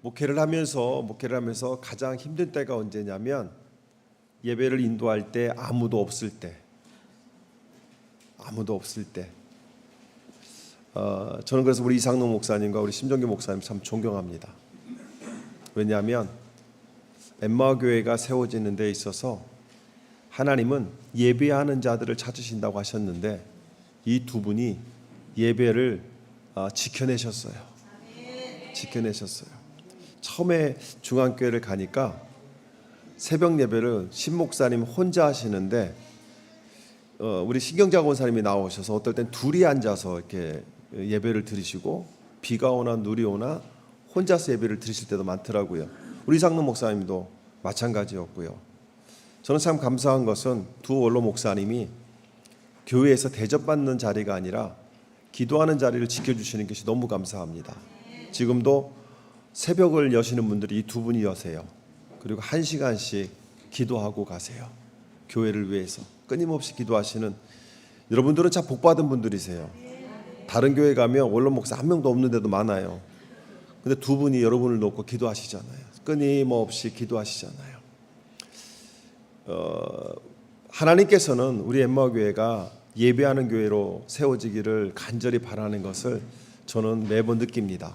목회를 하면서 가장 힘든 때가 언제냐면 예배를 인도할 때 아무도 없을 때. 저는 그래서 우리 이상록 목사님과 우리 심정규 목사님 참 존경합니다. 왜냐하면 엠마오 교회가 세워지는 데 있어서 하나님은 예배하는 자들을 찾으신다고 하셨는데 이 두 분이 예배를 지켜내셨어요. 처음에 중앙교회를 가니까 새벽 예배를 신 목사님 혼자 하시는데 우리 신경자 권사님이 나오셔서 어떨 땐 둘이 앉아서 이렇게 예배를 드리시고 비가 오나 눈이 오나 혼자서 예배를 드리실 때도 많더라고요. 우리 이상록 목사님도 마찬가지였고요. 저는 참 감사한 것은 두 원로 목사님이 교회에서 대접받는 자리가 아니라 기도하는 자리를 지켜주시는 것이 너무 감사합니다. 지금도 새벽을 여시는 분들이 이 두 분이 여세요. 그리고 1시간씩 기도하고 가세요. 교회를 위해서 끊임없이 기도하시는 여러분들은 참 복받은 분들이세요. 다른 교회 가면 원로 목사 한 명도 없는데도 많아요. 근데 두 분이 여러분을 놓고 기도하시잖아요. 끊임없이 기도하시잖아요. 하나님께서는 우리 엠마오 교회가 예배하는 교회로 세워지기를 간절히 바라는 것을 저는 매번 느낍니다.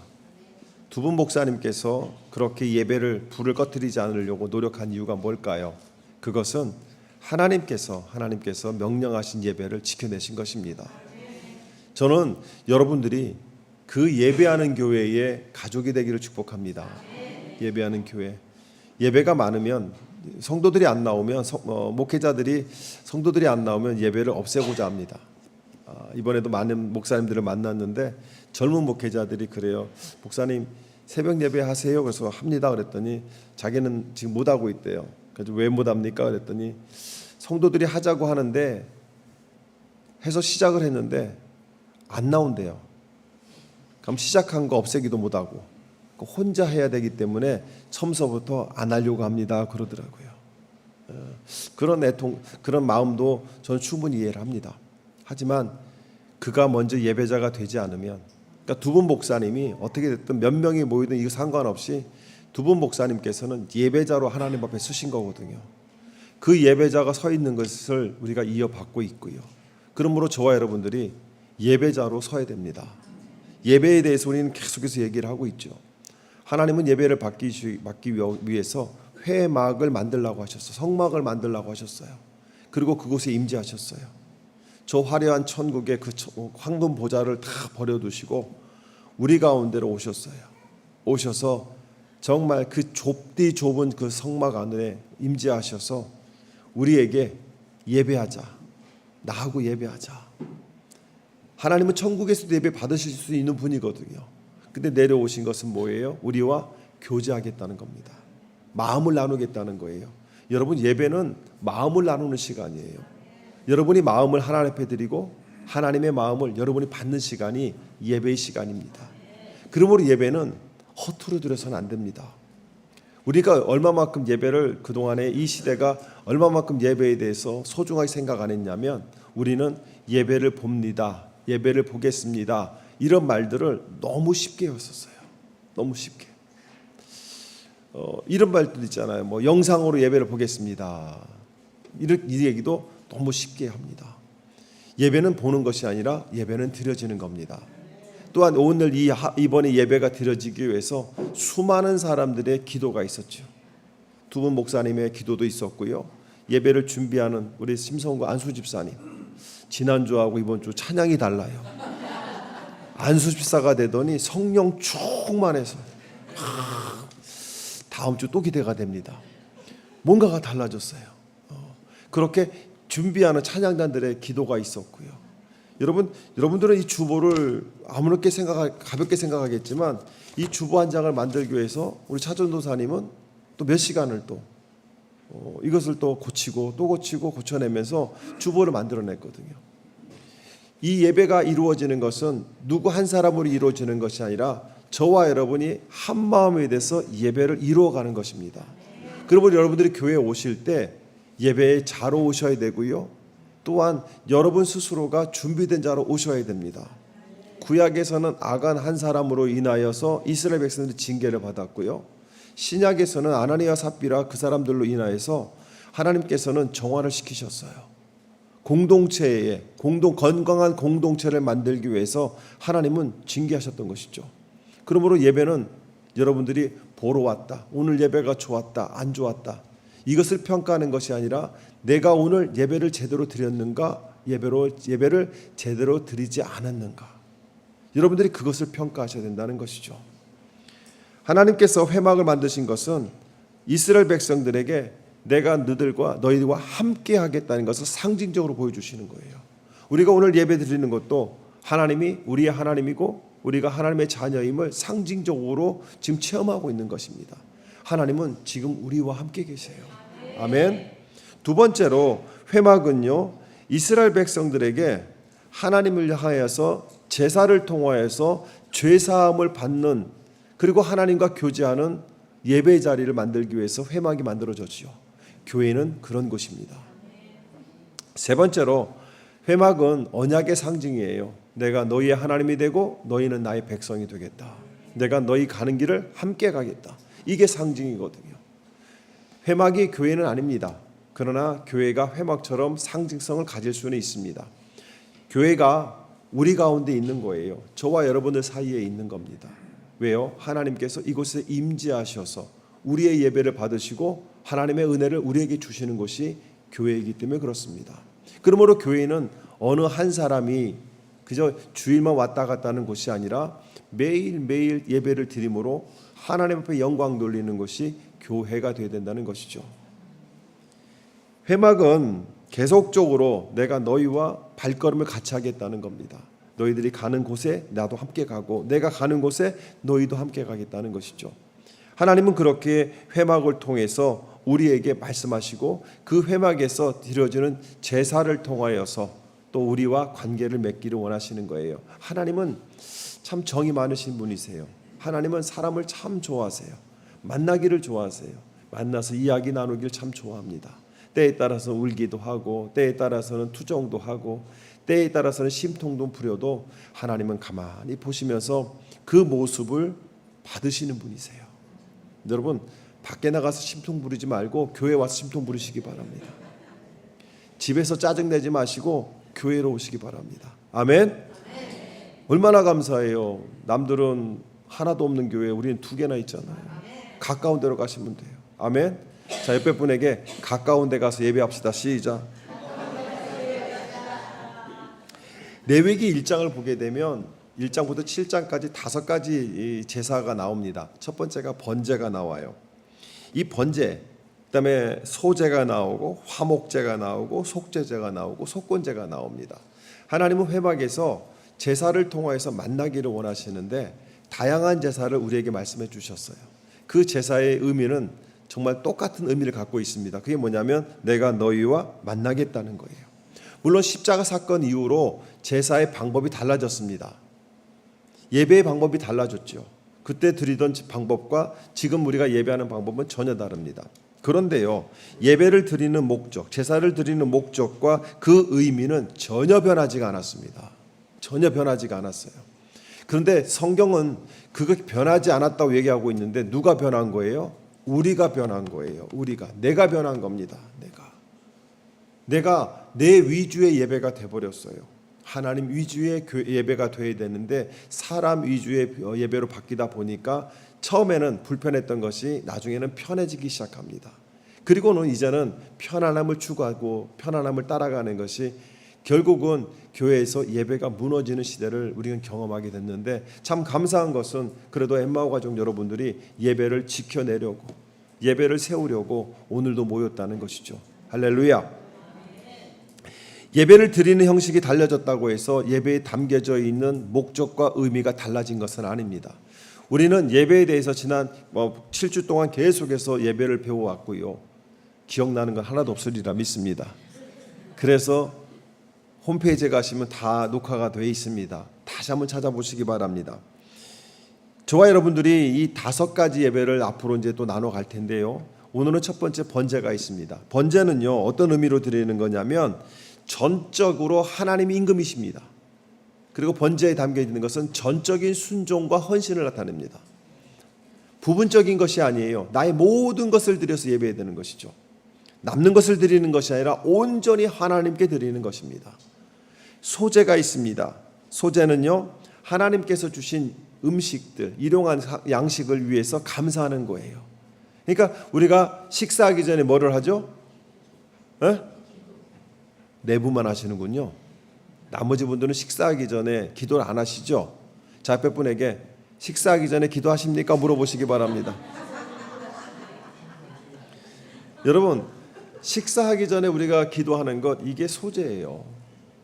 두 분 목사님께서 그렇게 예배를 불을 꺼뜨리지 않으려고 노력한 이유가 뭘까요? 그것은 하나님께서 명령하신 예배를 지켜내신 것입니다. 저는 여러분들이 그 예배하는 교회의 가족이 되기를 축복합니다. 예배하는 교회. 예배가 많으면 성도들이 안 나오면 목회자들이 성도들이 안 나오면 예배를 없애고자 합니다. 이번에도 많은 목사님들을 만났는데 젊은 목회자들이 그래요. 목사님 새벽 예배 하세요. 그래서 합니다. 그랬더니 자기는 지금 못 하고 있대요. 그래서 왜 못 합니까? 그랬더니 성도들이 하자고 하는데 해서 시작을 했는데 안 나온대요. 그럼 시작한 거 없애기도 못 하고 혼자 해야 되기 때문에 처음서부터 안 하려고 합니다. 그러더라고요. 그런 마음도 저는 충분히 이해를 합니다. 하지만 그가 먼저 예배자가 되지 않으면, 그러니까 두 분 목사님이 어떻게 됐든 몇 명이 모이든 이거 상관없이 두 분 목사님께서는 예배자로 하나님 앞에 서신 거거든요. 그 예배자가 서 있는 것을 우리가 이어받고 있고요. 그러므로 저와 여러분들이 예배자로 서야 됩니다. 예배에 대해서 우리는 계속해서 얘기를 하고 있죠. 하나님은 예배를 받기 위해서 회막을 만들라고 하셨어요. 성막을 만들라고 하셨어요. 그리고 그곳에 임재하셨어요. 저 화려한 천국의 그 황금 보좌를 다 버려두시고 우리 가운데로 오셨어요. 오셔서 정말 그 좁은 그 성막 안에 임재하셔서 우리에게 예배하자. 나하고 예배하자. 하나님은 천국에서도 예배 받으실 수 있는 분이거든요. 근데 내려오신 것은 뭐예요? 우리와 교제하겠다는 겁니다. 마음을 나누겠다는 거예요. 여러분, 예배는 마음을 나누는 시간이에요. 여러분이 마음을 하나님 앞에 드리고 하나님의 마음을 여러분이 받는 시간이 예배의 시간입니다. 그러므로 예배는 허투루 드려서는 안 됩니다. 우리가 얼마만큼 예배를 그동안에 이 시대가 얼마만큼 예배에 대해서 소중하게 생각 안 했냐면 우리는 예배를 봅니다. 예배를 보겠습니다. 이런 말들을 너무 쉽게 했었어요. 너무 쉽게. 이런 말들 있잖아요. 뭐 영상으로 예배를 보겠습니다. 이 얘기도 너무 쉽게 합니다. 예배는 보는 것이 아니라 예배는 드려지는 겁니다. 또한 오늘 이번에 예배가 드려지기 위해서 수많은 사람들의 기도가 있었죠. 두 분 목사님의 기도도 있었고요. 예배를 준비하는 우리 심성구 안수 집사님. 지난주하고 이번 주 찬양이 달라요. 안수 집사가 되더니 성령 충만해서 다음 주 또 기대가 됩니다. 뭔가가 달라졌어요. 그렇게 준비하는 찬양단들의 기도가 있었고요. 여러분들은 이 주보를 가볍게 생각하겠지만 이 주보 한 장을 만들기 위해서 우리 차전도사님은 또 몇 시간을 또 이것을 또 고치고 고쳐내면서 주보를 만들어냈거든요. 이 예배가 이루어지는 것은 누구 한 사람으로 이루어지는 것이 아니라 저와 여러분이 한 마음에 대해서 예배를 이루어가는 것입니다. 그러므로 여러분들이 교회에 오실 때 예배에 잘 오셔야 되고요. 또한 여러분 스스로가 준비된 자로 오셔야 됩니다. 구약에서는 아간 한 사람으로 인하여서 이스라엘 백성들이 징계를 받았고요. 신약에서는 아나니아 삽비라 그 사람들로 인하여서 하나님께서는 정화를 시키셨어요. 공동체에 건강한 공동체를 만들기 위해서 하나님은 징계하셨던 것이죠. 그러므로 예배는 여러분들이 보러 왔다, 오늘 예배가 좋았다, 안 좋았다, 이것을 평가하는 것이 아니라 내가 오늘 예배를 제대로 드렸는가, 예배를 제대로 드리지 않았는가, 여러분들이 그것을 평가하셔야 된다는 것이죠. 하나님께서 회막을 만드신 것은 이스라엘 백성들에게 내가 너희들과 함께 하겠다는 것을 상징적으로 보여주시는 거예요. 우리가 오늘 예배 드리는 것도 하나님이 우리의 하나님이고 우리가 하나님의 자녀임을 상징적으로 지금 체험하고 있는 것입니다. 하나님은 지금 우리와 함께 계세요. 아멘. 두 번째로 회막은요, 이스라엘 백성들에게 하나님을 향하여서 제사를 통하여서 죄사함을 받는, 그리고 하나님과 교제하는 예배 자리를 만들기 위해서 회막이 만들어졌지요. 교회는 그런 곳입니다. 세 번째로 회막은 언약의 상징이에요. 내가 너희의 하나님이 되고 너희는 나의 백성이 되겠다. 내가 너희 가는 길을 함께 가겠다. 이게 상징이거든요. 회막이 교회는 아닙니다. 그러나 교회가 회막처럼 상징성을 가질 수는 있습니다. 교회가 우리 가운데 있는 거예요. 저와 여러분들 사이에 있는 겁니다. 왜요? 하나님께서 이곳에 임재하셔서 우리의 예배를 받으시고 하나님의 은혜를 우리에게 주시는 것이 교회이기 때문에 그렇습니다. 그러므로 교회는 어느 한 사람이 그저 주일만 왔다 갔다 하는 곳이 아니라 매일매일 예배를 드림으로 하나님 앞에 영광 돌리는 것이 교회가 되어야 된다는 것이죠. 회막은 계속적으로 내가 너희와 발걸음을 같이 하겠다는 겁니다. 너희들이 가는 곳에 나도 함께 가고 내가 가는 곳에 너희도 함께 가겠다는 것이죠. 하나님은 그렇게 회막을 통해서 우리에게 말씀하시고 그 회막에서 드려지는 제사를 통하여서 또 우리와 관계를 맺기를 원하시는 거예요. 하나님은 참 정이 많으신 분이세요. 하나님은 사람을 참 좋아하세요. 만나기를 좋아하세요. 만나서 이야기 나누기를 참 좋아합니다. 때에 따라서 울기도 하고 때에 따라서는 투정도 하고 때에 따라서는 심통도 부려도 하나님은 가만히 보시면서 그 모습을 받으시는 분이세요. 여러분, 밖에 나가서 심통 부리지 말고 교회 와서 심통 부리시기 바랍니다. 집에서 짜증내지 마시고 교회로 오시기 바랍니다. 아멘. 얼마나 감사해요. 남들은 하나도 없는 교회, 우리는 2개나 있잖아요. 가까운 데로 가시면 돼요. 아멘. 자, 옆에 분에게 가까운 데 가서 예배합시다. 시작. 레위기 1장을 보게 되면 1장부터 7장까지 5가지 제사가 나옵니다. 첫 번째가 번제가 나와요. 이 번제, 그다음에 소제가 나오고 화목제가 나오고 속죄제가 나오고 속건제가 나옵니다. 하나님은 회막에서 제사를 통하여서 만나기를 원하시는데 다양한 제사를 우리에게 말씀해 주셨어요. 그 제사의 의미는 정말 똑같은 의미를 갖고 있습니다. 그게 뭐냐면 내가 너희와 만나겠다는 거예요. 물론 십자가 사건 이후로 제사의 방법이 달라졌습니다. 예배의 방법이 달라졌죠. 그때 드리던 방법과 지금 우리가 예배하는 방법은 전혀 다릅니다. 그런데요, 예배를 드리는 목적, 제사를 드리는 목적과 그 의미는 전혀 변하지가 않았습니다. 전혀 변하지가 않았어요. 그런데 성경은 그거 변하지 않았다고 얘기하고 있는데 누가 변한 거예요? 우리가 변한 거예요. 내가 변한 겁니다. 내가 내 위주의 예배가 돼버렸어요. 하나님 위주의 예배가 돼야 되는데 사람 위주의 예배로 바뀌다 보니까 처음에는 불편했던 것이 나중에는 편해지기 시작합니다. 그리고는 이제는 편안함을 추구하고 편안함을 따라가는 것이 결국은 교회에서 예배가 무너지는 시대를 우리는 경험하게 됐는데 참 감사한 것은 그래도 엠마오 가족 여러분들이 예배를 지켜내려고 예배를 세우려고 오늘도 모였다는 것이죠. 할렐루야. 예배를 드리는 형식이 달라졌다고 해서 예배에 담겨져 있는 목적과 의미가 달라진 것은 아닙니다. 우리는 예배에 대해서 지난 7주 동안 계속해서 예배를 배워왔고요. 기억나는 건 하나도 없으리라 믿습니다. 그래서 홈페이지에 가시면 다 녹화가 되어 있습니다. 다시 한번 찾아보시기 바랍니다. 저와 여러분들이 이 5가지 예배를 앞으로 이제 또 나눠 갈 텐데요. 오늘은 첫 번째 번제가 있습니다. 번제는요, 어떤 의미로 드리는 거냐면 전적으로 하나님이 임금이십니다. 그리고 번제에 담겨 있는 것은 전적인 순종과 헌신을 나타냅니다. 부분적인 것이 아니에요. 나의 모든 것을 드려서 예배해야 되는 것이죠. 남는 것을 드리는 것이 아니라 온전히 하나님께 드리는 것입니다. 소제가 있습니다. 소제는요, 하나님께서 주신 음식들, 일용한 양식을 위해서 감사하는 거예요. 그러니까 우리가 식사하기 전에 뭐를 하죠? 내부만 하시는군요. 나머지 분들은 식사하기 전에 기도를 안 하시죠? 자, 앞에 분에게 식사하기 전에 기도하십니까? 물어보시기 바랍니다. 여러분, 식사하기 전에 우리가 기도하는 것, 이게 소제예요.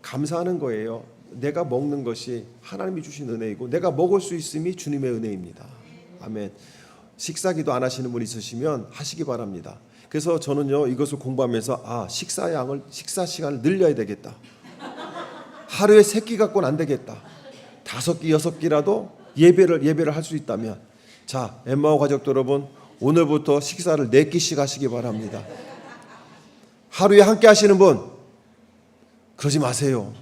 감사하는 거예요. 내가 먹는 것이 하나님이 주신 은혜이고 내가 먹을 수 있음이 주님의 은혜입니다. 아멘. 식사 기도 안 하시는 분 있으시면 하시기 바랍니다. 그래서 저는요, 이것을 공부하면서 식사 시간을 늘려야 되겠다. 하루에 3끼 갖고는 안 되겠다. 5끼, 6끼라도 예배를 할 수 있다면, 자, 엠마오 가족들 여러분, 오늘부터 식사를 4끼씩 하시기 바랍니다. 하루에 한 끼 하시는 분 그러지 마세요.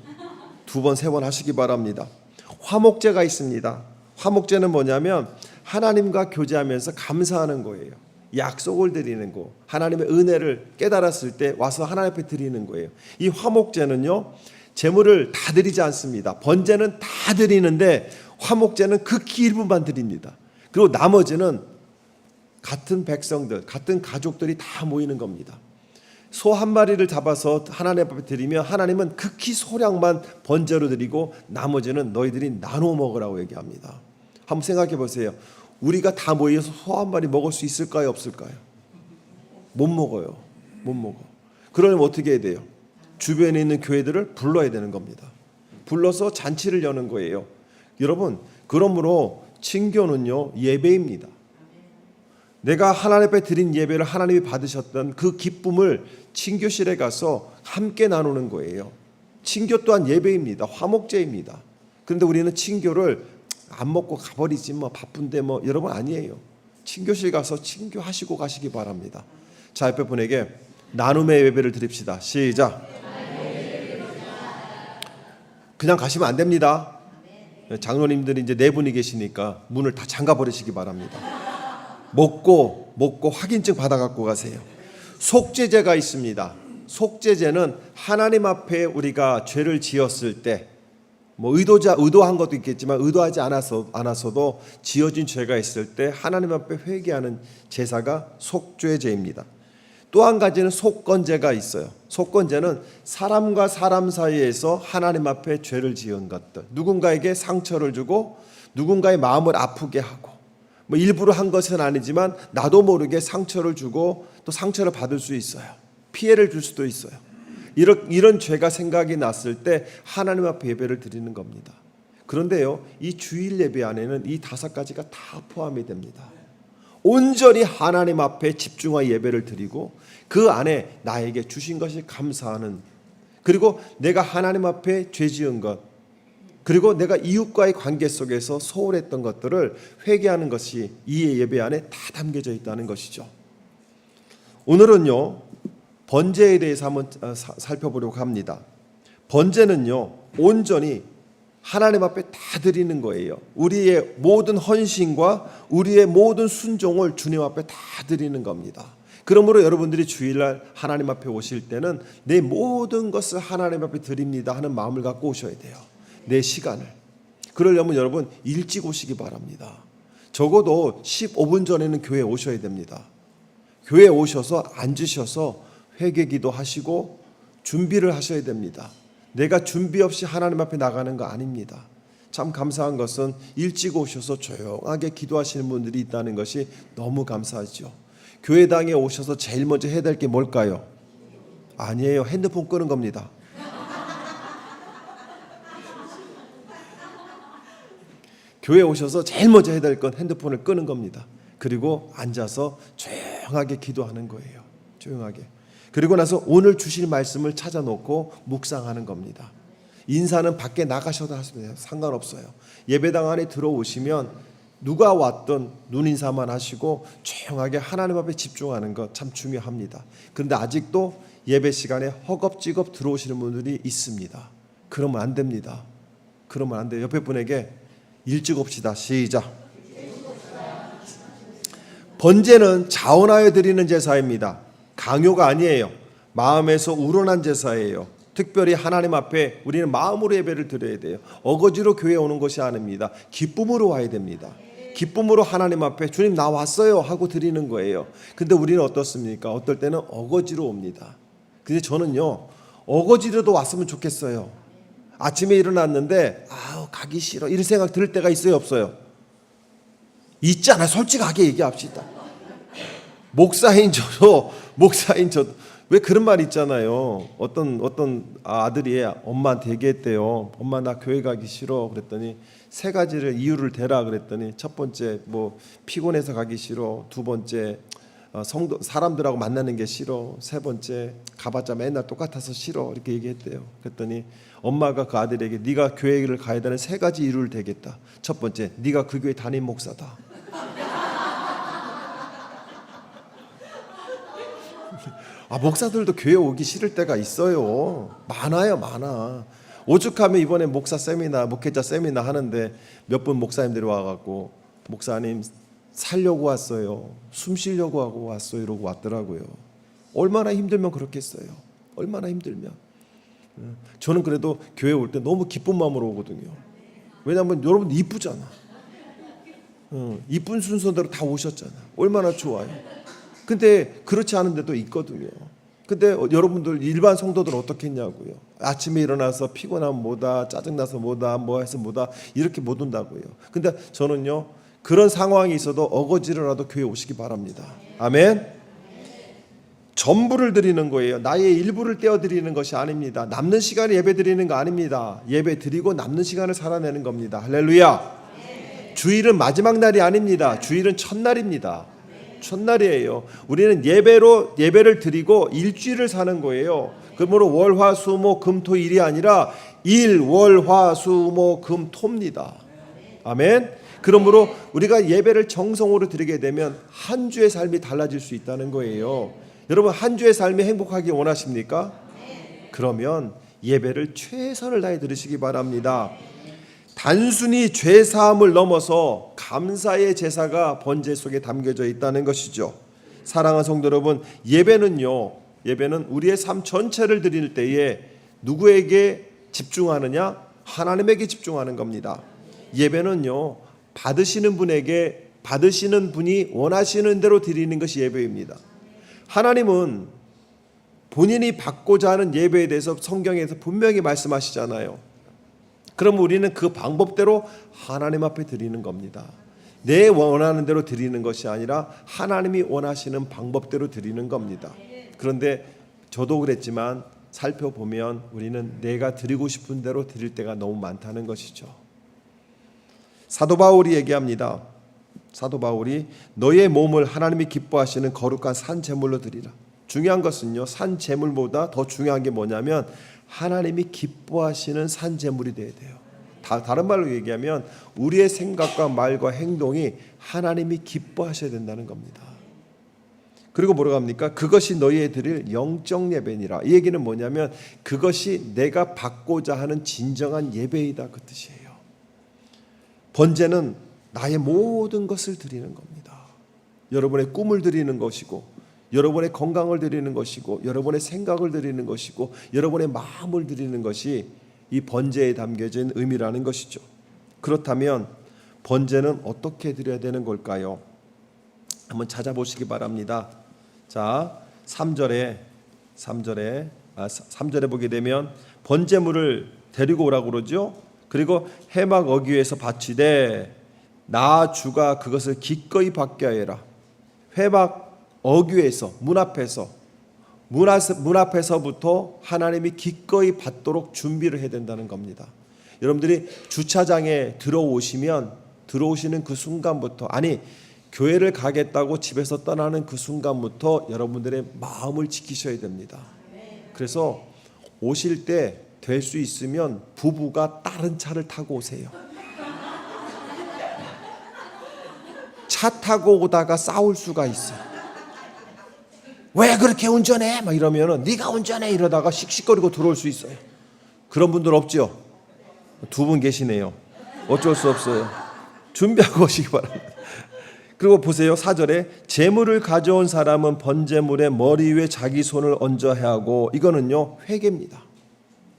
2번, 3번 하시기 바랍니다. 화목제가 있습니다. 화목제는 뭐냐면 하나님과 교제하면서 감사하는 거예요. 약속을 드리는 거, 하나님의 은혜를 깨달았을 때 와서 하나님 앞에 드리는 거예요. 이 화목제는요, 제물을 다 드리지 않습니다. 번제는 다 드리는데 화목제는 극히 일부만 드립니다. 그리고 나머지는 같은 백성들, 같은 가족들이 다 모이는 겁니다. 소 한 마리를 잡아서 하나님 앞에 드리면 하나님은 극히 소량만 번제로 드리고 나머지는 너희들이 나눠 먹으라고 얘기합니다. 한번 생각해 보세요. 우리가 다 모여서 소 한 마리 먹을 수 있을까요? 없을까요? 못 먹어요. 못 먹어. 그러면 어떻게 해야 돼요? 주변에 있는 교회들을 불러야 되는 겁니다. 불러서 잔치를 여는 거예요. 여러분, 그러므로 친교는요, 예배입니다. 내가 하나님 앞에 드린 예배를 하나님이 받으셨던 그 기쁨을 친교실에 가서 함께 나누는 거예요. 친교 또한 예배입니다. 화목제입니다. 그런데 우리는 친교를 안 먹고 가버리지 뭐 바쁜데 뭐 여러분 아니에요. 친교실 가서 친교하시고 가시기 바랍니다. 자, 옆에 분에게 나눔의 예배를 드립시다. 시작. 그냥 가시면 안 됩니다. 장로님들이 이제 4분이 계시니까 문을 다 잠가 버리시기 바랍니다. 먹고 확인증 받아 갖고 가세요. 속죄제가 있습니다. 속죄제는 하나님 앞에 우리가 죄를 지었을 때, 뭐 의도한 것도 있겠지만 의도하지 않았어도 지어진 죄가 있을 때 하나님 앞에 회개하는 제사가 속죄제입니다. 또 한 가지는 속건제가 있어요. 속건제는 사람과 사람 사이에서 하나님 앞에 죄를 지은 것들, 누군가에게 상처를 주고 누군가의 마음을 아프게 하고, 뭐 일부러 한 것은 아니지만 나도 모르게 상처를 주고 또 상처를 받을 수 있어요. 피해를 줄 수도 있어요. 이런 죄가 생각이 났을 때 하나님 앞에 예배를 드리는 겁니다. 그런데요, 이 주일 예배 안에는 이 5가지가 다 포함이 됩니다. 온전히 하나님 앞에 집중하여 예배를 드리고 그 안에 나에게 주신 것이 감사하는, 그리고 내가 하나님 앞에 죄 지은 것, 그리고 내가 이웃과의 관계 속에서 소홀했던 것들을 회개하는 것이 이 예배 안에 다 담겨져 있다는 것이죠. 오늘은요, 번제에 대해서 한번 살펴보려고 합니다. 번제는요, 온전히 하나님 앞에 다 드리는 거예요. 우리의 모든 헌신과 우리의 모든 순종을 주님 앞에 다 드리는 겁니다. 그러므로 여러분들이 주일날 하나님 앞에 오실 때는 내 모든 것을 하나님 앞에 드립니다 하는 마음을 갖고 오셔야 돼요. 내 시간을. 그러려면 여러분 일찍 오시기 바랍니다. 적어도 15분 전에는 교회에 오셔야 됩니다. 교회에 오셔서 앉으셔서 회개기도 하시고 준비를 하셔야 됩니다. 내가 준비 없이 하나님 앞에 나가는 거 아닙니다. 참 감사한 것은 일찍 오셔서 조용하게 기도하시는 분들이 있다는 것이 너무 감사하죠. 교회당에 오셔서 제일 먼저 해야 될 게 뭘까요? 아니에요. 핸드폰 끄는 겁니다. 교회에 오셔서 제일 먼저 해야 될 건 핸드폰을 끄는 겁니다. 그리고 앉아서 조용하게 기도하는 거예요. 조용하게. 그리고 나서 오늘 주실 말씀을 찾아놓고 묵상하는 겁니다. 인사는 밖에 나가셔도 하시면 상관없어요. 예배당 안에 들어오시면 누가 왔든 눈인사만 하시고 조용하게 하나님 앞에 집중하는 것 참 중요합니다. 그런데 아직도 예배 시간에 허겁지겁 들어오시는 분들이 있습니다. 그러면 안 됩니다. 그러면 안 돼요. 옆에 분에게 일찍 옵시다. 시작. 번제는 자원하여 드리는 제사입니다. 강요가 아니에요. 마음에서 우러난 제사예요. 특별히 하나님 앞에 우리는 마음으로 예배를 드려야 돼요. 어거지로 교회에 오는 것이 아닙니다. 기쁨으로 와야 됩니다. 기쁨으로 하나님 앞에 주님 나 왔어요 하고 드리는 거예요. 근데 우리는 어떻습니까? 어떨 때는 어거지로 옵니다. 근데 저는요, 어거지로도 왔으면 좋겠어요. 아침에 일어났는데 가기 싫어 이런 생각 들 때가 있어요, 없어요? 있잖아요. 솔직하게 얘기합시다. 목사인 저도 왜 그런 말 있잖아요. 어떤 아들이 엄마한테 얘기했대요. 엄마 나 교회 가기 싫어. 그랬더니 세 가지를 이유를 대라 그랬더니 첫 번째 뭐 피곤해서 가기 싫어. 두 번째 성도 사람들하고 만나는 게 싫어. 세 번째 가봤자 맨날 똑같아서 싫어. 이렇게 얘기했대요. 그랬더니 엄마가 그 아들에게 네가 교회를 가야 되는 세 가지 이유를 대겠다. 첫 번째, 네가 그 교회 담임 목사다. 목사들도 교회 오기 싫을 때가 있어요. 많아. 오죽하면 이번에 목사 세미나, 목회자 세미나 하는데 몇 분 목사님들이 와갖고 목사님 살려고 왔어요. 숨 쉬려고 하고 왔어요. 이러고 왔더라고요. 얼마나 힘들면 그렇겠어요. 얼마나 힘들면. 저는 그래도 교회 올 때 너무 기쁜 마음으로 오거든요. 왜냐하면 여러분 이쁘잖아. 이쁜 순서대로 다 오셨잖아. 얼마나 좋아요. 근데 그렇지 않은 데도 있거든요. 근데 여러분들 일반 성도들 어떻게 했냐고요. 아침에 일어나서 피곤하면 뭐다, 짜증나서 뭐다, 뭐 해서 뭐다 이렇게 못 온다고요. 근데 저는요, 그런 상황이 있어도 어거지로라도 교회 오시기 바랍니다. 아멘. 전부를 드리는 거예요. 나의 일부를 떼어 드리는 것이 아닙니다. 남는 시간에 예배 드리는 거 아닙니다. 예배 드리고 남는 시간을 살아내는 겁니다. 할렐루야. 주일은 마지막 날이 아닙니다. 주일은 첫날입니다. 첫날이에요. 우리는 예배를 드리고 일주일을 사는 거예요. 그러므로 월, 화, 수, 목, 금, 토, 일이 아니라 일, 월, 화, 수, 목, 금, 토입니다. 아멘. 그러므로 우리가 예배를 정성으로 드리게 되면 한 주의 삶이 달라질 수 있다는 거예요. 여러분 한 주의 삶이 행복하기 원하십니까? 그러면 예배를 최선을 다해 드리시기 바랍니다. 단순히 죄사함을 넘어서 감사의 제사가 번제 속에 담겨져 있다는 것이죠. 사랑하는 성도 여러분, 예배는 우리의 삶 전체를 드릴 때에 누구에게 집중하느냐? 하나님에게 집중하는 겁니다. 예배는요, 받으시는 분이 원하시는 대로 드리는 것이 예배입니다. 하나님은 본인이 받고자 하는 예배에 대해서 성경에서 분명히 말씀하시잖아요. 그럼 우리는 그 방법대로 하나님 앞에 드리는 겁니다. 내 원하는 대로 드리는 것이 아니라 하나님이 원하시는 방법대로 드리는 겁니다. 그런데 저도 그랬지만 살펴보면 우리는 내가 드리고 싶은 대로 드릴 때가 너무 많다는 것이죠. 사도 바울이 얘기합니다. 사도 바울이 너의 몸을 하나님이 기뻐하시는 거룩한 산 제물로 드리라. 중요한 것은요, 산 제물보다 더 중요한 게 뭐냐면 하나님이 기뻐하시는 산 제물이 돼야 돼요. 다른 말로 얘기하면 우리의 생각과 말과 행동이 하나님이 기뻐하셔야 된다는 겁니다. 그리고 뭐라고 합니까? 그것이 너희에 드릴 영적 예배니라. 이 얘기는 뭐냐면 그것이 내가 받고자 하는 진정한 예배이다, 그 뜻이에요. 번제는 나의 모든 것을 드리는 겁니다. 여러분의 꿈을 드리는 것이고, 여러분의 건강을 드리는 것이고, 여러분의 생각을 드리는 것이고, 여러분의 마음을 드리는 것이 이 번제에 담겨진 의미라는 것이죠. 그렇다면 번제는 어떻게 드려야 되는 걸까요? 한번 찾아보시기 바랍니다. 자, 3절에 보게 되면 번제물을 데리고 오라고 그러죠. 그리고 회막 어귀에서 바치되 나 주가 그것을 기꺼이 받게 하여라. 회막 어귀에서 문 앞에서부터 하나님이 기꺼이 받도록 준비를 해야 된다는 겁니다. 여러분들이 주차장에 들어오시는 그 순간부터, 아니 교회를 가겠다고 집에서 떠나는 그 순간부터 여러분들의 마음을 지키셔야 됩니다. 그래서 오실 때 될 수 있으면 부부가 다른 차를 타고 오세요. 차 타고 오다가 싸울 수가 있어요. 왜 그렇게 운전해? 막 이러면은 네가 운전해 이러다가 씩씩거리고 들어올 수 있어요. 그런 분들 없죠? 두 분 계시네요. 어쩔 수 없어요. 준비하고 오시기 바랍니다. 그리고 보세요. 4절에 제물을 가져온 사람은 번제물의 머리 위에 자기 손을 얹어야 하고, 이거는요 회개입니다.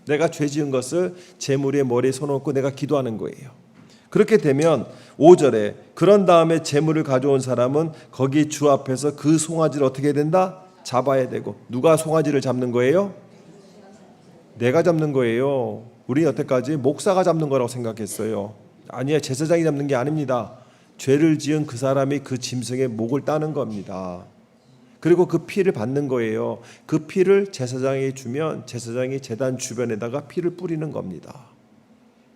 내가 죄 지은 것을 제물의 머리에 손을 얹고 내가 기도하는 거예요. 그렇게 되면 5절에 그런 다음에 제물을 가져온 사람은 거기 주 앞에서 그 송아지를 어떻게 해야 된다? 잡아야 되고. 누가 송아지를 잡는 거예요? 내가 잡는 거예요. 우리 여태까지 목사가 잡는 거라고 생각했어요. 아니야, 제사장이 잡는 게 아닙니다. 죄를 지은 그 사람이 그 짐승의 목을 따는 겁니다. 그리고 그 피를 받는 거예요. 그 피를 제사장에게 주면 제사장이 제단 주변에다가 피를 뿌리는 겁니다.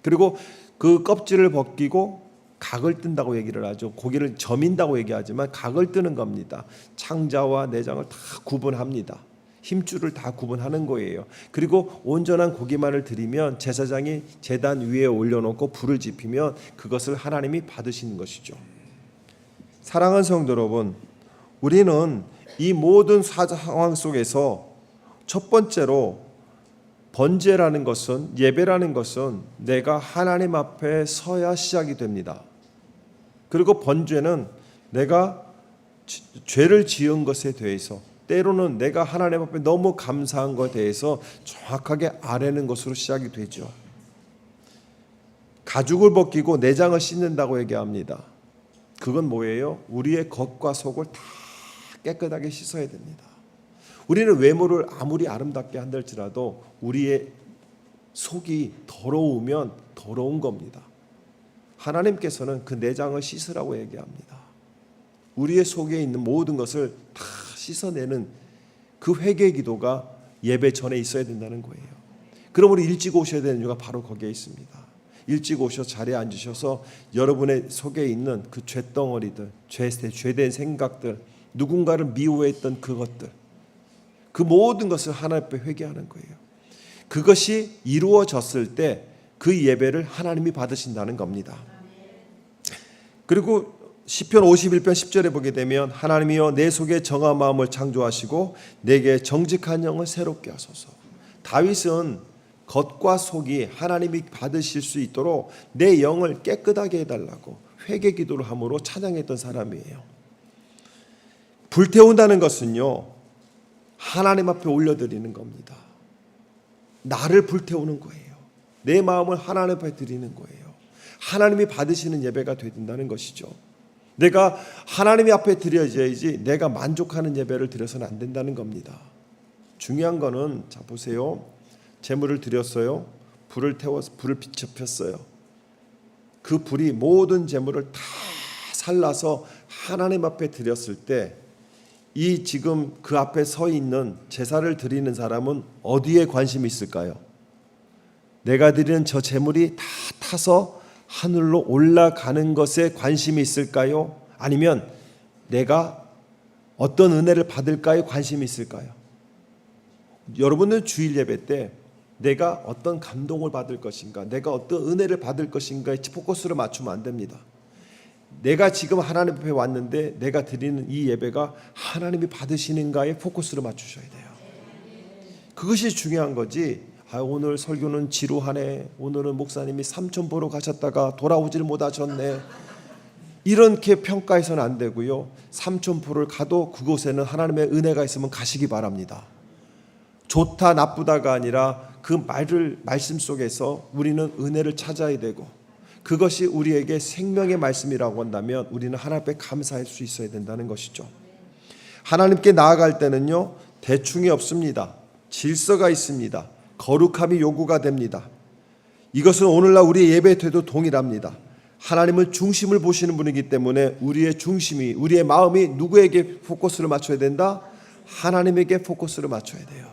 그리고 그 껍질을 벗기고 각을 뜬다고 얘기를 하죠. 고기를 저민다고 얘기하지만 각을 뜨는 겁니다. 창자와 내장을 다 구분합니다. 힘줄을 다 구분하는 거예요. 그리고 온전한 고기만을 드리면 제사장이 제단 위에 올려놓고 불을 지피면 그것을 하나님이 받으시는 것이죠. 사랑하는 성도 여러분, 우리는 이 모든 상황 속에서 첫 번째로 번제라는 것은, 예배라는 것은 내가 하나님 앞에 서야 시작이 됩니다. 그리고 번제는 내가 죄를 지은 것에 대해서, 때로는 내가 하나님 앞에 너무 감사한 것에 대해서 정확하게 아뢰는 것으로 시작이 되죠. 가죽을 벗기고 내장을 씻는다고 얘기합니다. 그건 뭐예요? 우리의 겉과 속을 다 깨끗하게 씻어야 됩니다. 우리는 외모를 아무리 아름답게 한달지라도 우리의 속이 더러우면 더러운 겁니다. 하나님께서는 그 내장을 씻으라고 얘기합니다. 우리의 속에 있는 모든 것을 다 씻어내는 그 회개 기도가 예배 전에 있어야 된다는 거예요. 그러므로 일찍 오셔야 되는 이유가 바로 거기에 있습니다. 일찍 오셔서 자리에 앉으셔서 여러분의 속에 있는 그 죄덩어리들, 죄된 생각들, 누군가를 미워했던 그것들, 그 모든 것을 하나님 앞에 회개하는 거예요. 그것이 이루어졌을 때 그 예배를 하나님이 받으신다는 겁니다. 그리고 시편 51편 10절에 보게 되면 하나님이여 내 속에 정한 마음을 창조하시고 내게 정직한 영을 새롭게 하소서. 다윗은 겉과 속이 하나님이 받으실 수 있도록 내 영을 깨끗하게 해달라고 회개 기도를 함으로 찬양했던 사람이에요. 불태운다는 것은요, 하나님 앞에 올려드리는 겁니다. 나를 불태우는 거예요. 내 마음을 하나님 앞에 드리는 거예요. 하나님이 받으시는 예배가 된다는 것이죠. 내가 하나님 앞에 드려야지 내가 만족하는 예배를 드려서는 안 된다는 겁니다. 중요한 거는, 자 보세요. 제물을 드렸어요. 불을 태워서 불을 비춰폈어요. 그 불이 모든 제물을 다 살라서 하나님 앞에 드렸을 때 이 지금 그 앞에 서 있는 제사를 드리는 사람은 어디에 관심이 있을까요? 내가 드리는 저 제물이 다 타서 하늘로 올라가는 것에 관심이 있을까요? 아니면 내가 어떤 은혜를 받을까에 관심이 있을까요? 여러분은 주일 예배 때 내가 어떤 감동을 받을 것인가, 내가 어떤 은혜를 받을 것인가에 포커스를 맞추면 안 됩니다. 내가 지금 하나님 앞에 왔는데 내가 드리는 이 예배가 하나님이 받으시는가에 포커스를 맞추셔야 돼요. 그것이 중요한 거지. 오늘 설교는 지루하네, 오늘은 목사님이 삼천 보러 가셨다가 돌아오지를 못하셨네, 이렇게 평가해서는 안 되고요. 삼천포를 가도 그곳에는 하나님의 은혜가 있으면 가시기 바랍니다. 좋다 나쁘다가 아니라 그 말씀 속에서 우리는 은혜를 찾아야 되고, 그것이 우리에게 생명의 말씀이라고 한다면 우리는 하나님 앞에 감사할 수 있어야 된다는 것이죠. 하나님께 나아갈 때는요, 대충이 없습니다. 질서가 있습니다. 거룩함이 요구가 됩니다. 이것은 오늘날 우리의 예배 태도 동일합니다. 하나님은 중심을 보시는 분이기 때문에 우리의 중심이, 우리의 마음이 누구에게 포커스를 맞춰야 된다? 하나님에게 포커스를 맞춰야 돼요.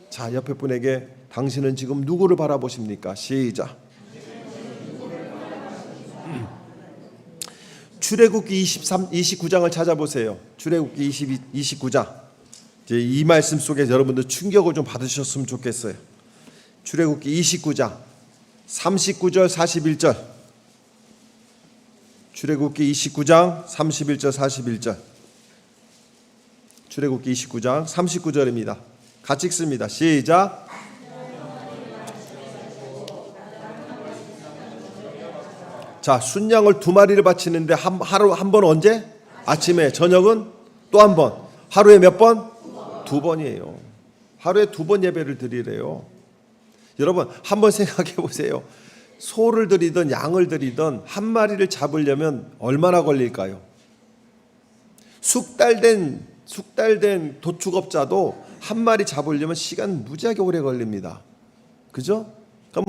자, 옆에 분에게 당신은 지금 누구를 바라보십니까? 시작. 출애굽기 29장을 찾아보세요. 출애굽기 29장. 이제 이 말씀 속에 여러분들 충격을 좀 받으셨으면 좋겠어요. 출애굽기 29장 39절 41절. 출애굽기 29장 31절 41절. 출애굽기 29장 39절입니다. 같이 읽습니다. 시작. 자, 순양을 2마리를 바치는데 하루 한 번 언제? 아침에, 저녁은 또 한 번. 하루에 몇 번? 2번이에요. 하루에 2번 예배를 드리래요. 여러분 한번 생각해 보세요. 소를 드리든 양을 드리든 한 마리를 잡으려면 얼마나 걸릴까요? 숙달된 도축업자도 한 마리 잡으려면 시간 무지하게 오래 걸립니다. 그죠? 그럼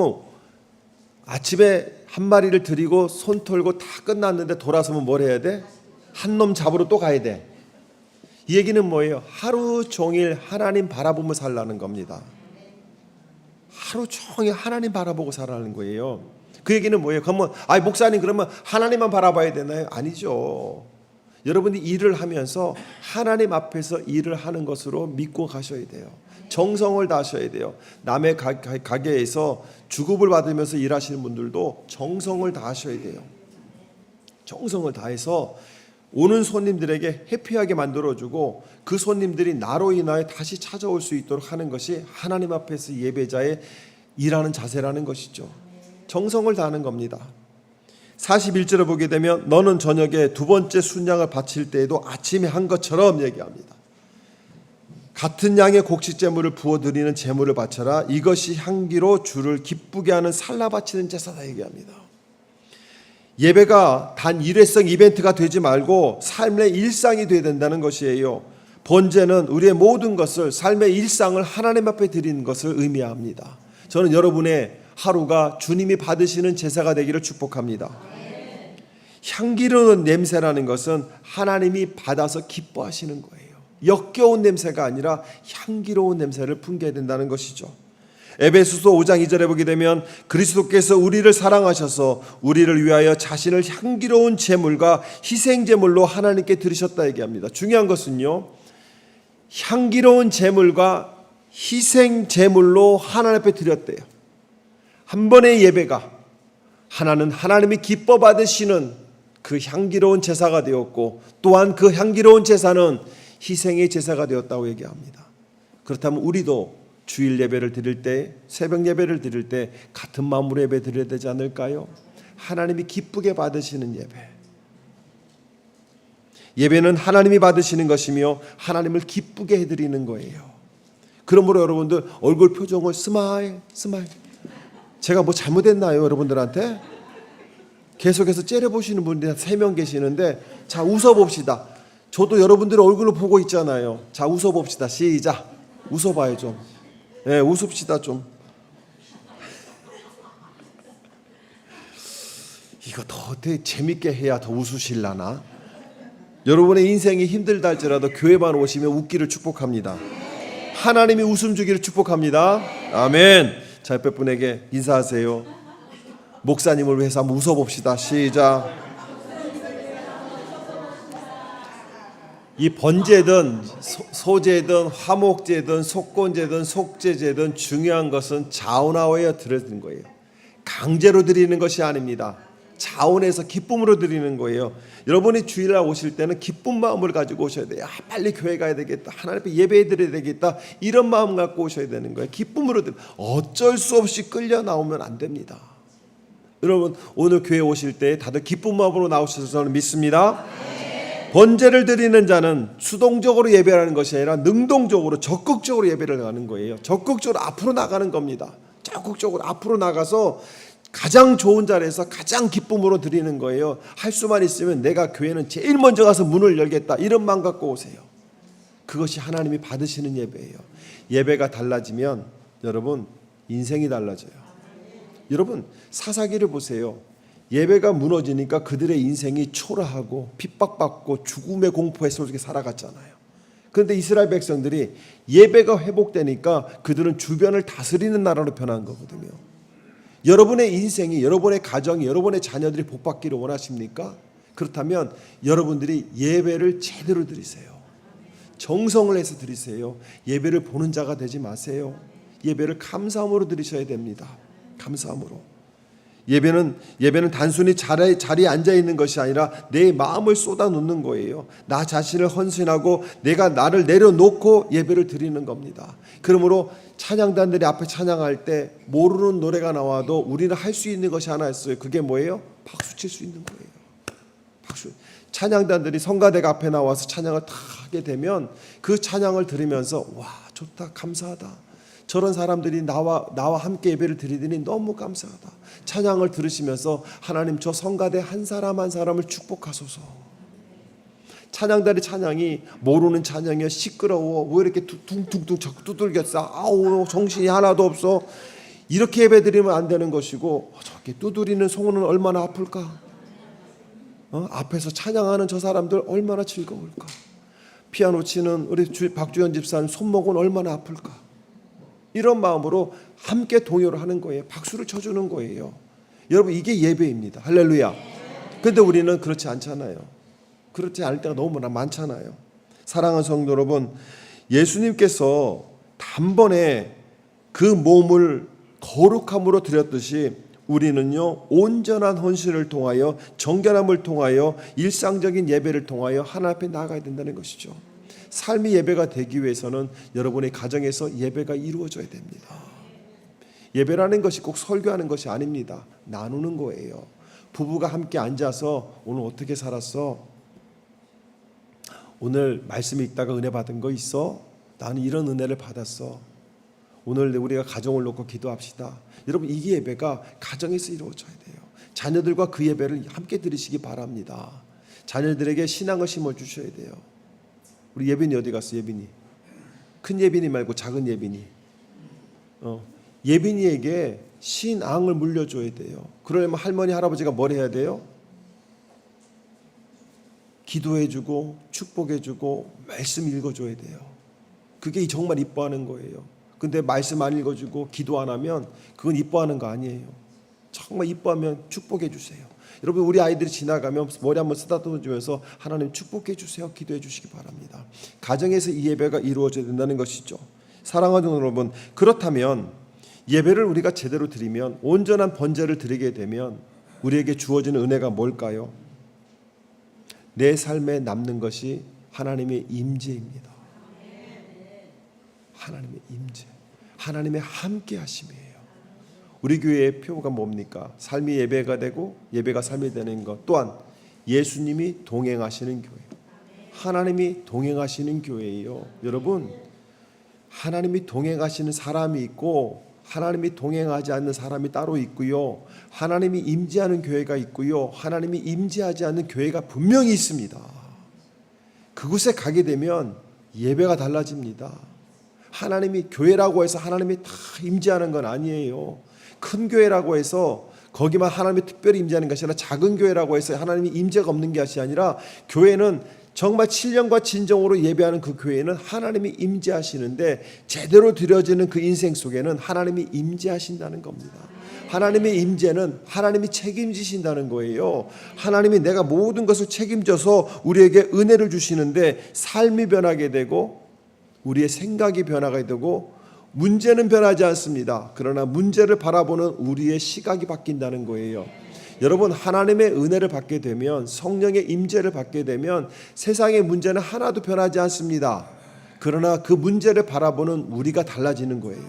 아침에 한 마리를 드리고 손 털고 다 끝났는데 돌아서면 뭘 해야 돼? 한 놈 잡으러 또 가야 돼. 이 얘기는 뭐예요? 하루 종일 하나님 바라보며 살라는 겁니다. 하루 종일 하나님 바라보고 살라는 거예요. 그 얘기는 뭐예요? 그러면 목사님 그러면 하나님만 바라봐야 되나요? 아니죠. 여러분이 일을 하면서 하나님 앞에서 일을 하는 것으로 믿고 가셔야 돼요. 정성을 다하셔야 돼요. 남의 가게에서 주급을 받으면서 일하시는 분들도 정성을 다하셔야 돼요. 정성을 다해서 오는 손님들에게 해피하게 만들어주고 그 손님들이 나로 인하여 다시 찾아올 수 있도록 하는 것이 하나님 앞에서 예배자의 일하는 자세라는 것이죠. 정성을 다하는 겁니다. 41절을 보게 되면 너는 저녁에 2번째 순양을 바칠 때에도 아침에 한 것처럼 얘기합니다. 같은 양의 곡식제물을 부어드리는 제물을 바쳐라. 이것이 향기로 주를 기쁘게 하는 살라 바치는 제사다 얘기합니다. 예배가 단 일회성 이벤트가 되지 말고 삶의 일상이 되어야 된다는 것이에요. 번제는 우리의 모든 것을 삶의 일상을 하나님 앞에 드리는 것을 의미합니다. 저는 여러분의 하루가 주님이 받으시는 제사가 되기를 축복합니다. 향기로운 냄새라는 것은 하나님이 받아서 기뻐하시는 거예요. 역겨운 냄새가 아니라 향기로운 냄새를 풍겨야 된다는 것이죠. 에베소서 5장 2절에 보게 되면 그리스도께서 우리를 사랑하셔서 우리를 위하여 자신을 향기로운 제물과 희생제물로 하나님께 드리셨다 얘기합니다. 중요한 것은요, 향기로운 제물과 희생제물로 하나님 앞에 드렸대요. 한 번의 예배가 하나는 하나님이 기뻐 받으시는 그 향기로운 제사가 되었고, 또한 그 향기로운 제사는 희생의 제사가 되었다고 얘기합니다. 그렇다면 우리도 주일 예배를 드릴 때, 새벽 예배를 드릴 때 같은 마음으로 예배 드려야 되지 않을까요? 하나님이 기쁘게 받으시는 예배. 예배는 하나님이 받으시는 것이며 하나님을 기쁘게 해드리는 거예요. 그러므로 여러분들 얼굴 표정을 스마일. 제가 뭐 잘못했나요, 여러분들한테? 계속해서 째려보시는 분들이 3명 계시는데, 자, 웃어봅시다. 저도 여러분들의 얼굴을 보고 있잖아요. 자, 웃어봅시다. 시작. 웃어봐요 좀. 네, 웃읍시다 좀. 이거 더 재밌게 해야 더 웃으실라나? 여러분의 인생이 힘들다 할지라도 교회만 오시면 웃기를 축복합니다. 하나님이 웃음 주기를 축복합니다. 아멘. 자, 옆에 분에게 인사하세요. 목사님을 위해서 한번 웃어봅시다. 시작. 이 번제든 소제든 화목제든 속건제든 속제제든 중요한 것은 자원하여 드리는 거예요. 강제로 드리는 것이 아닙니다. 자원해서 기쁨으로 드리는 거예요. 여러분이 주일날 오실 때는 기쁜 마음을 가지고 오셔야 돼요. 빨리 교회 가야 되겠다. 하나님 앞에 예배 드려야 되겠다. 이런 마음 갖고 오셔야 되는 거예요. 기쁨으로 어쩔 수 없이 끌려 나오면 안 됩니다. 여러분 오늘 교회 오실 때 다들 기쁜 마음으로 나오셔서 저는 믿습니다. 번제를 드리는 자는 수동적으로 예배하는 것이 아니라 능동적으로 적극적으로 예배를 하는 거예요. 적극적으로 앞으로 나가는 겁니다. 적극적으로 앞으로 나가서 가장 좋은 자리에서 가장 기쁨으로 드리는 거예요. 할 수만 있으면 내가 교회는 제일 먼저 가서 문을 열겠다, 이런 마음 갖고 오세요. 그것이 하나님이 받으시는 예배예요. 예배가 달라지면 여러분 인생이 달라져요. 여러분 사사기를 보세요. 예배가 무너지니까 그들의 인생이 초라하고 핍박받고 죽음의 공포에 속에 살아갔잖아요. 그런데 이스라엘 백성들이 예배가 회복되니까 그들은 주변을 다스리는 나라로 변한 거거든요. 여러분의 인생이, 여러분의 가정이, 여러분의 자녀들이 복받기를 원하십니까? 그렇다면 여러분들이 예배를 제대로 드리세요. 정성을 해서 드리세요. 예배를 보는 자가 되지 마세요. 예배를 감사함으로 드리셔야 됩니다. 감사함으로. 예배는 단순히 자리에 앉아 있는 것이 아니라 내 마음을 쏟아놓는 거예요. 나 자신을 헌신하고 내가 나를 내려놓고 예배를 드리는 겁니다. 그러므로 찬양단들이 앞에 찬양할 때 모르는 노래가 나와도 우리는 할 수 있는 것이 하나 있어요. 그게 뭐예요? 박수 칠 수 있는 거예요. 박수. 찬양단들이 성가대가 앞에 나와서 찬양을 다 하게 되면 그 찬양을 들으면서 와, 좋다, 감사하다. 저런 사람들이 나와 함께 예배를 드리더니 너무 감사하다. 찬양을 들으시면서 하나님 저 성가대 한 사람 한 사람을 축복하소서. 찬양단의 찬양이 모르는 찬양이야. 시끄러워. 왜 이렇게 둥둥둥 자꾸 두들겼어. 아우, 정신이 하나도 없어. 이렇게 예배 드리면 안 되는 것이고, 저렇게 두드리는 성우는 얼마나 아플까? 앞에서 찬양하는 저 사람들 얼마나 즐거울까? 피아노 치는 우리 박주현 집사님 손목은 얼마나 아플까? 이런 마음으로 함께 동요를 하는 거예요. 박수를 쳐주는 거예요. 여러분, 이게 예배입니다. 할렐루야. 근데 우리는 그렇지 않잖아요. 그렇지 않을 때가 너무나 많잖아요. 사랑하는 성도 여러분, 예수님께서 단번에 그 몸을 거룩함으로 드렸듯이 우리는요, 온전한 헌신을 통하여, 정결함을 통하여, 일상적인 예배를 통하여 하나님 앞에 나아가야 된다는 것이죠. 삶이 예배가 되기 위해서는 여러분의 가정에서 예배가 이루어져야 됩니다. 예배라는 것이 꼭 설교하는 것이 아닙니다. 나누는 거예요. 부부가 함께 앉아서 오늘 어떻게 살았어? 오늘 말씀이 있다가 은혜 받은 거 있어? 나는 이런 은혜를 받았어. 오늘 우리가 가정을 놓고 기도합시다. 여러분, 이 예배가 가정에서 이루어져야 돼요. 자녀들과 그 예배를 함께 드리시기 바랍니다. 자녀들에게 신앙을 심어주셔야 돼요. 우리 예빈이 어디 갔어? 예빈이. 큰 예빈이 말고 작은 예빈이. 예빈이에게 신앙을 물려줘야 돼요. 그러려면 할머니 할아버지가 뭘 해야 돼요? 기도해주고 축복해주고 말씀 읽어줘야 돼요. 그게 정말 이뻐하는 거예요. 근데 말씀 안 읽어주고 기도 안 하면 그건 이뻐하는 거 아니에요. 정말 이뻐하면 축복해 주세요. 여러분, 우리 아이들이 지나가면 머리 한번 쓰다듬어주면서 하나님 축복해 주세요, 기도해 주시기 바랍니다. 가정에서 이 예배가 이루어져야 된다는 것이죠. 사랑하는 여러분, 그렇다면 예배를 우리가 제대로 드리면, 온전한 번제를 드리게 되면 우리에게 주어지는 은혜가 뭘까요? 내 삶에 남는 것이 하나님의 임재입니다. 하나님의 임재, 하나님의 함께 하심이에요. 우리 교회의 표가 뭡니까? 삶이 예배가 되고 예배가 삶이 되는 것, 또한 예수님이 동행하시는 교회, 하나님이 동행하시는 교회예요. 여러분, 하나님이 동행하시는 사람이 있고 하나님이 동행하지 않는 사람이 따로 있고요, 하나님이 임재하는 교회가 있고요, 하나님이 임재하지 않는 교회가 분명히 있습니다. 그곳에 가게 되면 예배가 달라집니다. 하나님이 교회라고 해서 하나님이 다 임재하는 건 아니에요. 큰 교회라고 해서 거기만 하나님이 특별히 임재하는 것이 아니라, 작은 교회라고 해서 하나님이 임재가 없는 것이 아니라, 교회는 정말 7년과 진정으로 예배하는 그 교회는 하나님이 임재하시는데, 제대로 드려지는 그 인생 속에는 하나님이 임재하신다는 겁니다. 하나님의 임재는 하나님이 책임지신다는 거예요. 하나님이 내가 모든 것을 책임져서 우리에게 은혜를 주시는데, 삶이 변하게 되고 우리의 생각이 변화가 되고, 문제는 변하지 않습니다. 그러나 문제를 바라보는 우리의 시각이 바뀐다는 거예요. 여러분, 하나님의 은혜를 받게 되면, 성령의 임재를 받게 되면 세상의 문제는 하나도 변하지 않습니다. 그러나 그 문제를 바라보는 우리가 달라지는 거예요.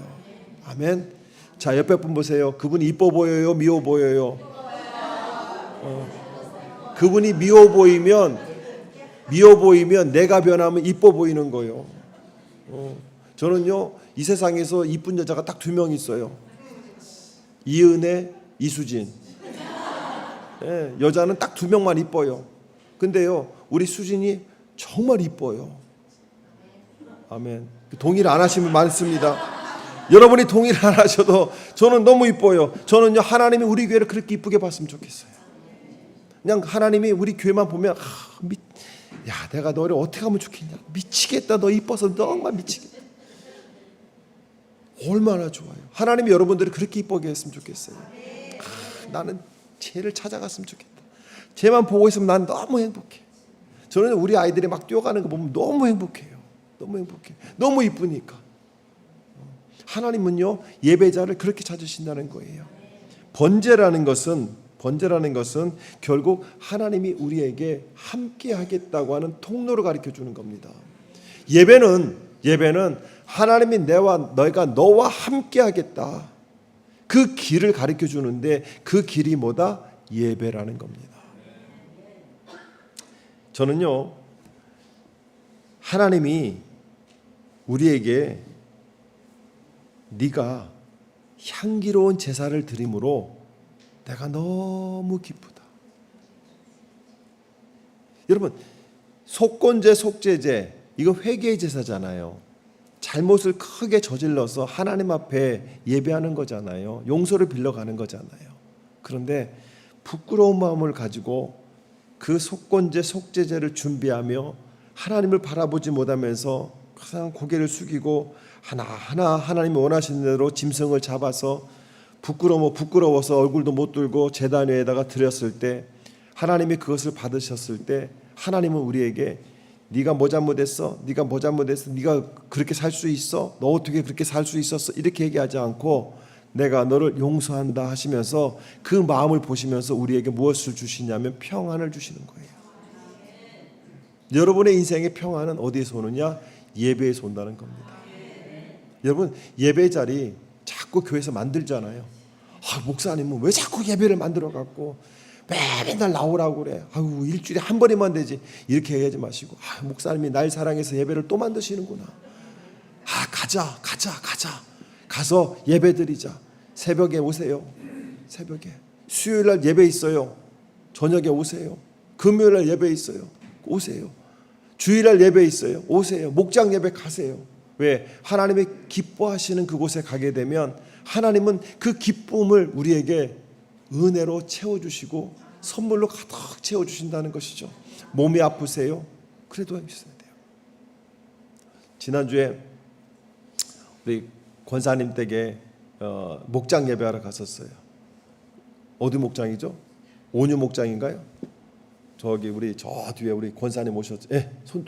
아멘. 자, 옆에 분 보세요. 그분이 이뻐 보여요, 미워 보여요? 그분이 미워 보이면 내가 변하면 이뻐 보이는 거예요. 저는요, 이 세상에서 이쁜 여자가 딱 2명 있어요. 이은혜, 이수진. 예, 여자는 딱 2명만 이뻐요. 근데요, 우리 수진이 정말 이뻐요. 아멘. 동의를 안 하시면 많습니다. 여러분이 동의를 안 하셔도 저는 너무 이뻐요. 저는요, 하나님이 우리 교회를 그렇게 이쁘게 봤으면 좋겠어요. 그냥 하나님이 우리 교회만 보면 야, 내가 너를 어떻게 하면 좋겠냐, 미치겠다, 너 이뻐서 정말 미치겠다. 얼마나 좋아요. 하나님이 여러분들을 그렇게 이쁘게 했으면 좋겠어요. 나는 쟤를 찾아갔으면 좋겠다. 쟤만 보고 있으면 난 너무 행복해. 저는 우리 아이들이 막 뛰어가는 거 보면 너무 행복해요. 너무 행복해. 너무 이쁘니까. 하나님은요, 예배자를 그렇게 찾으신다는 거예요. 번제라는 것은 결국 하나님이 우리에게 함께 하겠다고 하는 통로를 가르쳐 주는 겁니다. 예배는 하나님이 내가 너와 함께 하겠다, 그 길을 가르쳐 주는데, 그 길이 뭐다? 예배라는 겁니다. 저는요, 하나님이 우리에게 네가 향기로운 제사를 드림으로 내가 너무 기쁘다. 여러분, 속건제, 속죄제, 이거 회개의 제사잖아요. 잘못을 크게 저질러서 하나님 앞에 예배하는 거잖아요. 용서를 빌려가는 거잖아요. 그런데 부끄러운 마음을 가지고 그 속건제, 속죄제를 준비하며 하나님을 바라보지 못하면서 항상 고개를 숙이고 하나하나 하나님이 원하시는 대로 짐승을 잡아서 부끄러워서 얼굴도 못 들고 제단 위에다가 드렸을 때, 하나님이 그것을 받으셨을 때 하나님은 우리에게 네가 뭐 잘못했어? 네가 뭐 잘못했어? 네가 그렇게 살 수 있어? 너 어떻게 그렇게 살 수 있었어? 이렇게 얘기하지 않고 내가 너를 용서한다 하시면서 그 마음을 보시면서 우리에게 무엇을 주시냐면 평안을 주시는 거예요. 여러분의 인생의 평안은 어디에서 오느냐? 예배에서 온다는 겁니다. 여러분, 예배 자리 자꾸 교회에서 만들잖아요. 목사님은 왜 자꾸 예배를 만들어 갖고 맨날 나오라고 그래. 일주일에 한 번이면 되지. 이렇게 얘기하지 마시고, 목사님이 날 사랑해서 예배를 또 만드시는구나. 가자. 가서 예배 드리자. 새벽에 오세요. 새벽에. 수요일날 예배 있어요. 저녁에 오세요. 금요일날 예배 있어요. 오세요. 주일날 예배 있어요. 오세요. 목장 예배 가세요. 왜? 하나님이 기뻐하시는 그곳에 가게 되면 하나님은 그 기쁨을 우리에게 은혜로 채워주시고 선물로 가득 채워주신다는 것이죠. 몸이 아프세요? 그래도 있어야 돼요. 지난주에 우리 권사님 댁에 목장 예배하러 갔었어요. 어디 목장이죠? 온유 목장인가요? 저기 우리 저 뒤에 우리 권사님 오셨죠?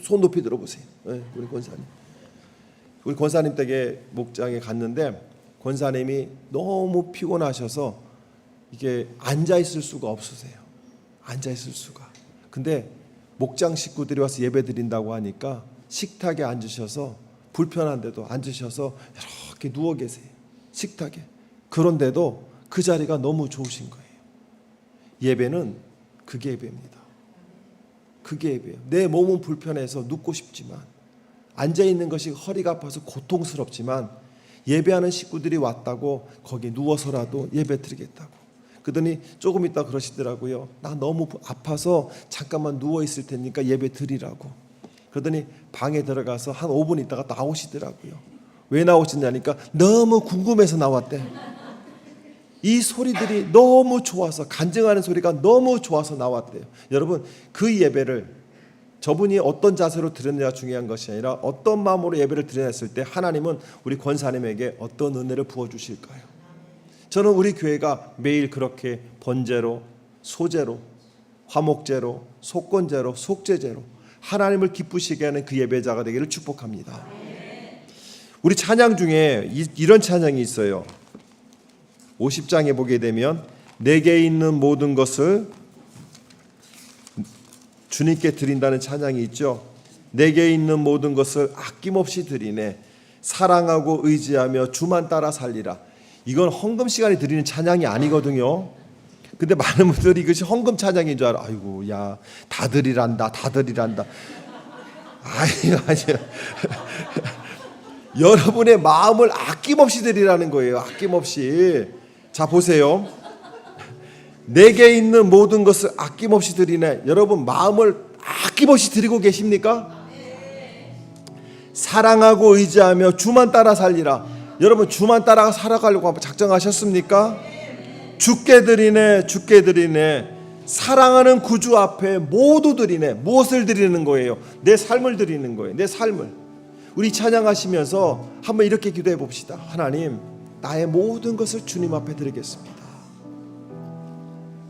손 높이 들어보세요. 우리 권사님. 우리 권사님 댁에 목장에 갔는데 권사님이 너무 피곤하셔서 이게 앉아 있을 수가 없으세요. 앉아 있을 수가. 근데 목장 식구들이 와서 예배 드린다고 하니까 식탁에 앉으셔서 불편한데도 앉으셔서 이렇게 누워 계세요. 식탁에. 그런데도 그 자리가 너무 좋으신 거예요. 예배는 그게 예배입니다. 그게 예배예요. 내 몸은 불편해서 눕고 싶지만, 앉아 있는 것이 허리가 아파서 고통스럽지만 예배하는 식구들이 왔다고 거기 누워서라도 예배 드리겠다고. 그러더니 조금 있다 그러시더라고요. 나 너무 아파서 잠깐만 누워 있을 테니까 예배 드리라고. 그러더니 방에 들어가서 한 5분 있다가 나오시더라고요. 왜 나오시냐니까 너무 궁금해서 나왔대. 이 소리들이 너무 좋아서, 간증하는 소리가 너무 좋아서 나왔대요. 여러분, 그 예배를 저분이 어떤 자세로 드렸느냐가 중요한 것이 아니라 어떤 마음으로 예배를 드렸을 때 하나님은 우리 권사님에게 어떤 은혜를 부어주실까요? 저는 우리 교회가 매일 그렇게 번제로, 소제로, 화목제로, 속건제로, 속죄제로 하나님을 기쁘시게 하는 그 예배자가 되기를 축복합니다. 우리 찬양 중에 이런 찬양이 있어요. 50장에 보게 되면 내게 있는 모든 것을 주님께 드린다는 찬양이 있죠. 내게 있는 모든 것을 아낌없이 드리네. 사랑하고 의지하며 주만 따라 살리라. 이건 헌금 시간에 드리는 찬양이 아니거든요. 근데 많은 분들이 이것이 헌금 찬양인 줄 알아. 아이고, 야, 다 드리란다. 아니요. 여러분의 마음을 아낌없이 드리라는 거예요. 아낌없이. 자, 보세요. 내게 있는 모든 것을 아낌없이 드리네. 여러분, 마음을 아낌없이 드리고 계십니까? 사랑하고 의지하며 주만 따라 살리라. 여러분, 주만 따라 살아가려고 한번 작정하셨습니까? 주께 드리네. 사랑하는 구주 앞에 모두 드리네. 무엇을 드리는 거예요? 내 삶을 드리는 거예요. 내 삶을. 우리 찬양하시면서 한번 이렇게 기도해 봅시다. 하나님, 나의 모든 것을 주님 앞에 드리겠습니다.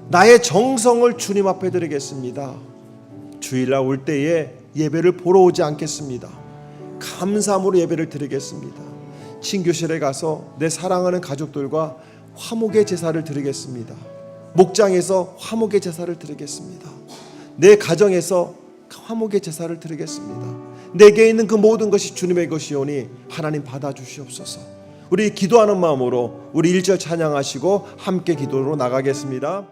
나의 정성을 주님 앞에 드리겠습니다. 주일날 올 때에 예배를 보러 오지 않겠습니다. 감사함으로 예배를 드리겠습니다. 친교실에 가서 내 사랑하는 가족들과 화목의 제사를 드리겠습니다. 목장에서 화목의 제사를 드리겠습니다. 내 가정에서 화목의 제사를 드리겠습니다. 내게 있는 그 모든 것이 주님의 것이오니 하나님 받아주시옵소서. 우리 기도하는 마음으로 우리 1절 찬양하시고 함께 기도로 나가겠습니다.